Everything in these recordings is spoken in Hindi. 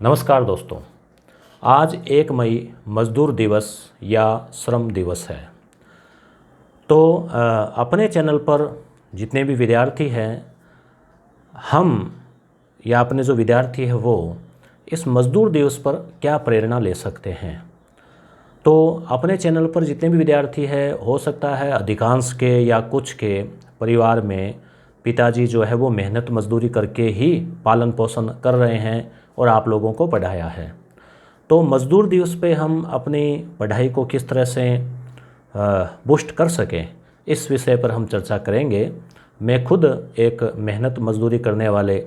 नमस्कार दोस्तों। आज 1 मई मज़दूर दिवस या श्रम दिवस है। तो अपने चैनल पर जितने भी विद्यार्थी हैं, हम या अपने जो विद्यार्थी हैं वो इस मज़दूर दिवस पर क्या प्रेरणा ले सकते हैं। तो अपने चैनल पर जितने भी विद्यार्थी हैं, हो सकता है अधिकांश के या कुछ के परिवार में पिताजी जो है वो मेहनत मजदूरी करके ही पालन पोषण कर रहे हैं और आप लोगों को पढ़ाया है। तो मज़दूर दिवस पे हम अपनी पढ़ाई को किस तरह से बूस्ट कर सकें, इस विषय पर हम चर्चा करेंगे। मैं खुद एक मेहनत मजदूरी करने वाले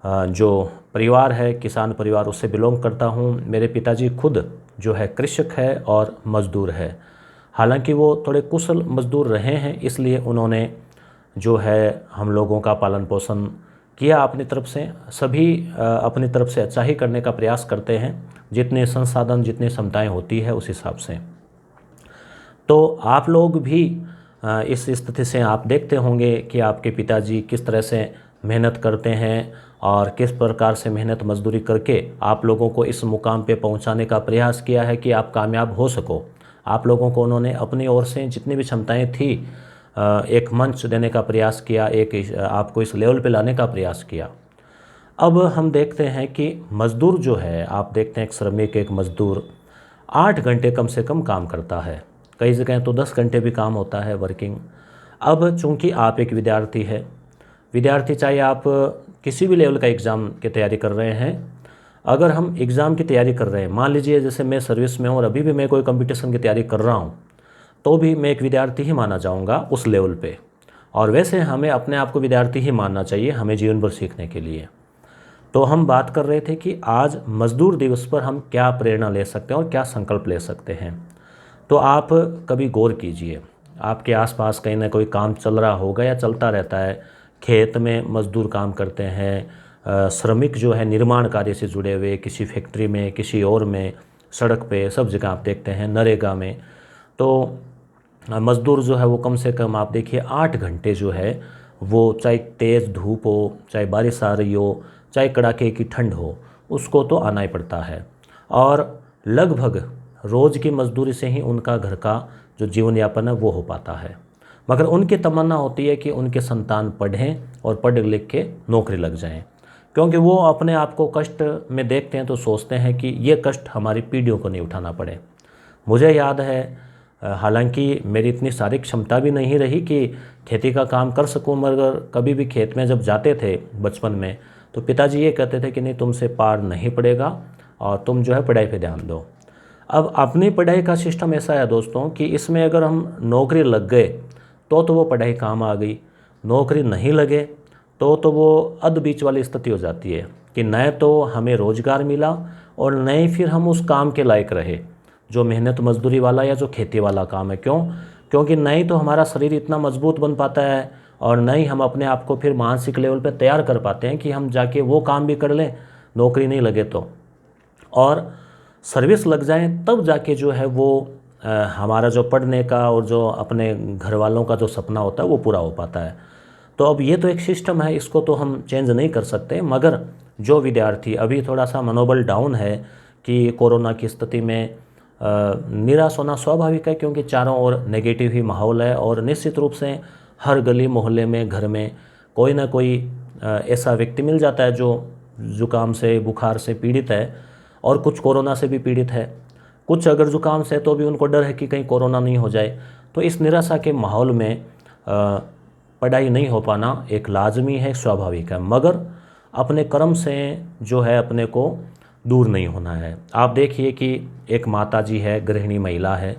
जो परिवार है, किसान परिवार, उससे बिलोंग करता हूँ। मेरे पिताजी खुद जो है कृषक है और मज़दूर है। हालांकि वो थोड़े कुशल मज़दूर रहे हैं, इसलिए उन्होंने जो है हम लोगों का पालन पोषण किया अपनी तरफ से। सभी अपनी तरफ से अच्छा ही करने का प्रयास करते हैं, जितने संसाधन जितनी क्षमताएं होती है उस हिसाब से। तो आप लोग भी इस स्थिति से आप देखते होंगे कि आपके पिताजी किस तरह से मेहनत करते हैं और किस प्रकार से मेहनत मजदूरी करके आप लोगों को इस मुकाम पे पहुंचाने का प्रयास किया है कि आप कामयाब हो सको। आप लोगों को उन्होंने अपनी ओर से जितनी भी क्षमताएं थी एक मंच देने का प्रयास किया, एक आपको इस लेवल पे लाने का प्रयास किया। अब हम देखते हैं कि मज़दूर जो है, आप देखते हैं एक श्रमिक, एक मज़दूर 8 घंटे कम से कम काम करता है। कई जगह तो 10 घंटे भी काम होता है वर्किंग। अब चूँकि आप एक विद्यार्थी है, विद्यार्थी चाहे आप किसी भी लेवल का एग्ज़ाम की तैयारी कर रहे हैं, अगर हम एग्ज़ाम की तैयारी कर रहे हैं, मान लीजिए जैसे मैं सर्विस में हूँ और अभी भी मैं कोई कंपटीशन की तैयारी कर रहा हूँ, तो भी मैं एक विद्यार्थी ही माना जाऊंगा उस लेवल पे। और वैसे हमें अपने आप को विद्यार्थी ही मानना चाहिए, हमें जीवन भर सीखने के लिए। तो हम बात कर रहे थे कि आज मज़दूर दिवस पर हम क्या प्रेरणा ले सकते हैं और क्या संकल्प ले सकते हैं। तो आप कभी गौर कीजिए, आपके आसपास कहीं ना कोई काम चल रहा होगा या चलता रहता है। खेत में मज़दूर काम करते हैं, श्रमिक जो है निर्माण कार्य से जुड़े हुए, किसी फैक्ट्री में, किसी और में, सड़क पे, सब जगह आप देखते हैं, नरेगा में। तो मज़दूर जो है वो कम से कम आप देखिए 8 घंटे जो है वो, चाहे तेज़ धूप हो, चाहे बारिश आ रही हो, चाहे कड़ाके की ठंड हो, उसको तो आना ही पड़ता है। और लगभग रोज़ की मजदूरी से ही उनका घर का जो जीवन यापन है वो हो पाता है। मगर उनकी तमन्ना होती है कि उनके संतान पढ़ें और पढ़ लिख के नौकरी लग जाएं, क्योंकि वो अपने आप को कष्ट में देखते हैं तो सोचते हैं कि ये कष्ट हमारी पीढ़ियों को नहीं उठाना पड़े। मुझे याद है, हालांकि मेरी इतनी सारी क्षमता भी नहीं रही कि खेती का काम कर सकूं, मगर कभी भी खेत में जब जाते थे बचपन में, तो पिताजी ये कहते थे कि नहीं, तुमसे पार नहीं पड़ेगा और तुम जो है पढ़ाई पे ध्यान दो। अब अपनी पढ़ाई का सिस्टम ऐसा है दोस्तों कि इसमें अगर हम नौकरी लग गए तो वो पढ़ाई काम आ गई, नौकरी नहीं लगे तो वो अध बीच वाली स्थिति हो जाती है कि न तो हमें रोज़गार मिला और न ही फिर हम उस काम के लायक रहे जो मेहनत मजदूरी वाला या जो खेती वाला काम है। क्योंकि न ही तो हमारा शरीर इतना मजबूत बन पाता है और न ही हम अपने आप को फिर मानसिक लेवल पे तैयार कर पाते हैं कि हम जाके वो काम भी कर लें, नौकरी नहीं लगे तो, और सर्विस लग जाए तब जाके जो है वो हमारा जो पढ़ने का और जो अपने घर वालों का जो सपना होता है वो पूरा हो पाता है। तो अब ये तो एक सिस्टम है, इसको तो हम चेंज नहीं कर सकते। मगर जो विद्यार्थी अभी थोड़ा सा मनोबल डाउन है कि कोरोना की स्थिति में निराश होना स्वाभाविक है, क्योंकि चारों ओर नेगेटिव ही माहौल है और निश्चित रूप से हर गली मोहल्ले में, घर में कोई ना कोई ऐसा व्यक्ति मिल जाता है जो ज़ुकाम से, बुखार से पीड़ित है, और कुछ कोरोना से भी पीड़ित है। कुछ अगर ज़ुकाम से तो भी उनको डर है कि कहीं कोरोना नहीं हो जाए। तो इस निराशा के माहौल में पढ़ाई नहीं हो पाना एक लाजमी है, स्वाभाविक है। मगर अपने कर्म से जो है अपने को दूर नहीं होना है। आप देखिए कि एक माताजी है, गृहिणी महिला है,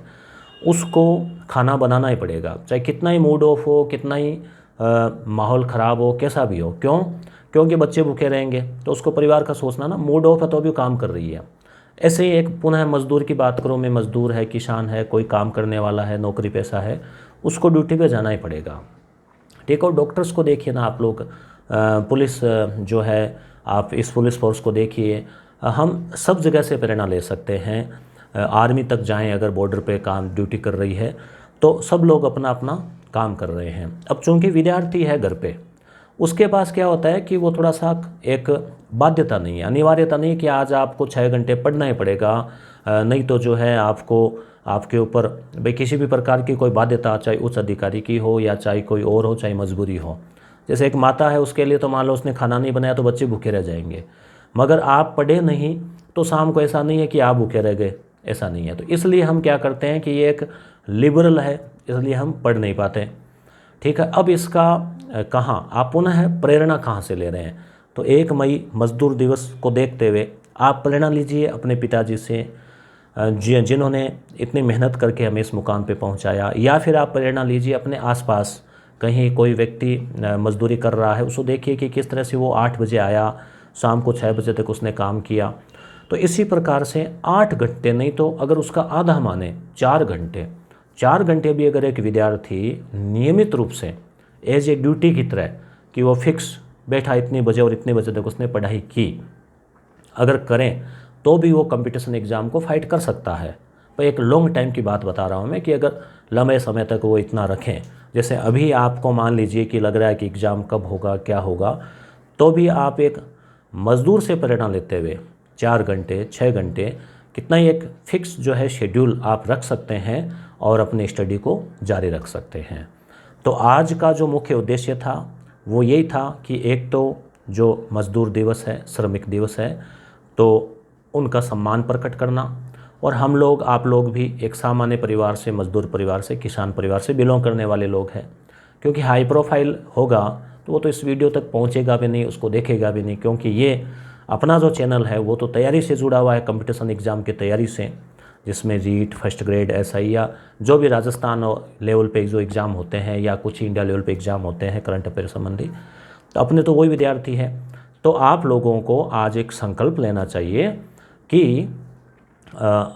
उसको खाना बनाना ही पड़ेगा, चाहे कितना ही मूड ऑफ हो, कितना ही माहौल ख़राब हो, कैसा भी हो। क्योंकि बच्चे भूखे रहेंगे तो उसको परिवार का सोचना ना, मूड ऑफ है तो भी काम कर रही है। ऐसे ही एक पुनः मज़दूर की बात करूँ मैं, मज़दूर है, किसान है, कोई काम करने वाला है, नौकरी पेशा है, उसको ड्यूटी पे जाना ही पड़ेगा। ठीक है। और डॉक्टर्स को देखिए ना आप लोग, पुलिस जो है, आप इस पुलिस फोर्स को देखिए, हम सब जगह से प्रेरणा ले सकते हैं। आर्मी तक जाएं, अगर बॉर्डर पे काम ड्यूटी कर रही है तो सब लोग अपना अपना काम कर रहे हैं। अब चूंकि विद्यार्थी है घर पे, उसके पास क्या होता है कि वो थोड़ा सा एक बाध्यता नहीं है, अनिवार्यता नहीं कि आज आपको 6 घंटे पढ़ना ही पड़ेगा, नहीं तो जो है आपको आपके ऊपर भाई किसी भी प्रकार की कोई बाध्यता, चाहे उच्च अधिकारी की हो या चाहे कोई और हो, चाहे मजबूरी हो। जैसे एक माता है, उसके लिए तो मान लो उसने खाना नहीं बनाया तो बच्चे भूखे रह जाएंगे, मगर आप पढ़े नहीं तो शाम को ऐसा नहीं है कि आप भूखे रह गए, ऐसा नहीं है। तो इसलिए हम क्या करते हैं कि ये एक लिबरल है, इसलिए हम पढ़ नहीं पाते। ठीक है, अब इसका कहाँ आप पुनः प्रेरणा कहाँ से ले रहे हैं? तो 1 मई मजदूर दिवस को देखते हुए आप प्रेरणा लीजिए अपने पिताजी से, जिन्होंने इतनी मेहनत करके हमें इस मुकाम पे पहुंचाया, या फिर आप प्रेरणा लीजिए अपने आसपास कहीं कोई व्यक्ति मजदूरी कर रहा है, उसको देखिए कि किस तरह से वो 8 बजे आया, शाम को 6 बजे तक उसने काम किया। तो इसी प्रकार से 8 घंटे नहीं तो अगर उसका आधा माने 4 घंटे, 4 घंटे भी अगर एक विद्यार्थी नियमित रूप से एज ए ड्यूटी की तरह कि वो फिक्स बैठा इतने बजे और इतने बजे तक उसने पढ़ाई की, अगर करें तो भी वो कंपटीशन एग्ज़ाम को फाइट कर सकता है। पर एक लॉन्ग टाइम की बात बता रहा हूँ मैं कि अगर लंबे समय तक वो इतना रखें, जैसे अभी आपको मान लीजिए कि लग रहा है कि एग्ज़ाम कब होगा क्या होगा, तो भी आप एक मज़दूर से प्रेरणा लेते हुए 4 घंटे 6 घंटे कितना ही एक फिक्स जो है शेड्यूल आप रख सकते हैं और अपनी स्टडी को जारी रख सकते हैं। तो आज का जो मुख्य उद्देश्य था वो यही था कि एक तो जो मज़दूर दिवस है, श्रमिक दिवस है, तो उनका सम्मान प्रकट करना, और हम लोग आप लोग भी एक सामान्य परिवार से, मजदूर परिवार से, किसान परिवार से बिलोंग करने वाले लोग हैं। क्योंकि हाई प्रोफाइल होगा तो वो तो इस वीडियो तक पहुंचेगा भी नहीं, उसको देखेगा भी नहीं, क्योंकि ये अपना जो चैनल है वो तो तैयारी से जुड़ा हुआ है, कंपटीशन एग्ज़ाम की तैयारी से, जिसमें रीट, फर्स्ट ग्रेड, एसआई या जो भी राजस्थान लेवल पे जो एग्ज़ाम होते हैं या कुछ इंडिया लेवल पे एग्ज़ाम होते हैं करंट अफेयर संबंधी, तो अपने तो वही विद्यार्थी हैं। तो आप लोगों को आज एक संकल्प लेना चाहिए कि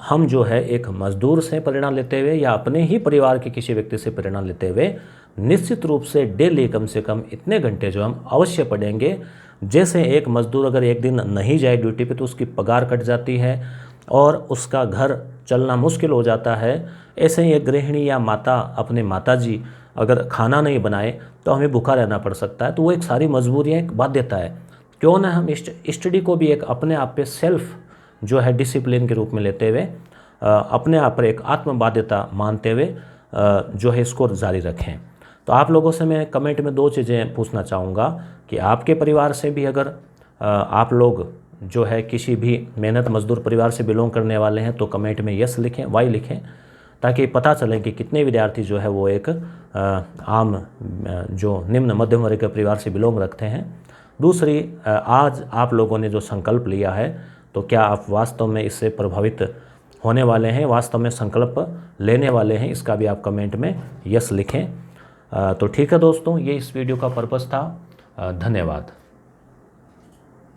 हम जो है एक मज़दूर से प्रेरणा लेते हुए या अपने ही परिवार के किसी व्यक्ति से प्रेरणा लेते हुए निश्चित रूप से डेली कम से कम इतने घंटे जो हम अवश्य पढ़ेंगे। जैसे एक मज़दूर अगर एक दिन नहीं जाए ड्यूटी पे तो उसकी पगार कट जाती है और उसका घर चलना मुश्किल हो जाता है, ऐसे ही एक गृहिणी या माता, अपने माताजी अगर खाना नहीं बनाए तो हमें भूखा रहना पड़ सकता है। तो वो एक सारी मजबूरियाँ, एक बाध्यता है। क्यों ना हम स्टडी को भी एक अपने आप पे सेल्फ जो है डिसिप्लिन के रूप में लेते हुए अपने आप पर एक आत्म बाध्यता मानते हुए जो है इसको जारी रखें। तो आप लोगों से मैं कमेंट में 2 चीज़ें पूछना चाहूँगा कि आपके परिवार से भी अगर आप लोग जो है किसी भी मेहनत मजदूर परिवार से बिलोंग करने वाले हैं तो कमेंट में यस लिखें, वाई लिखें, ताकि पता चले कि कितने विद्यार्थी जो है वो एक आम जो निम्न मध्यम वर्ग के परिवार से बिलोंग रखते हैं। दूसरी, आज आप लोगों ने जो संकल्प लिया है तो क्या आप वास्तव में इससे प्रभावित होने वाले हैं, वास्तव में संकल्प लेने वाले हैं, इसका भी आप कमेंट में यस लिखें। तो ठीक है दोस्तों, ये इस वीडियो का पर्पस था। धन्यवाद।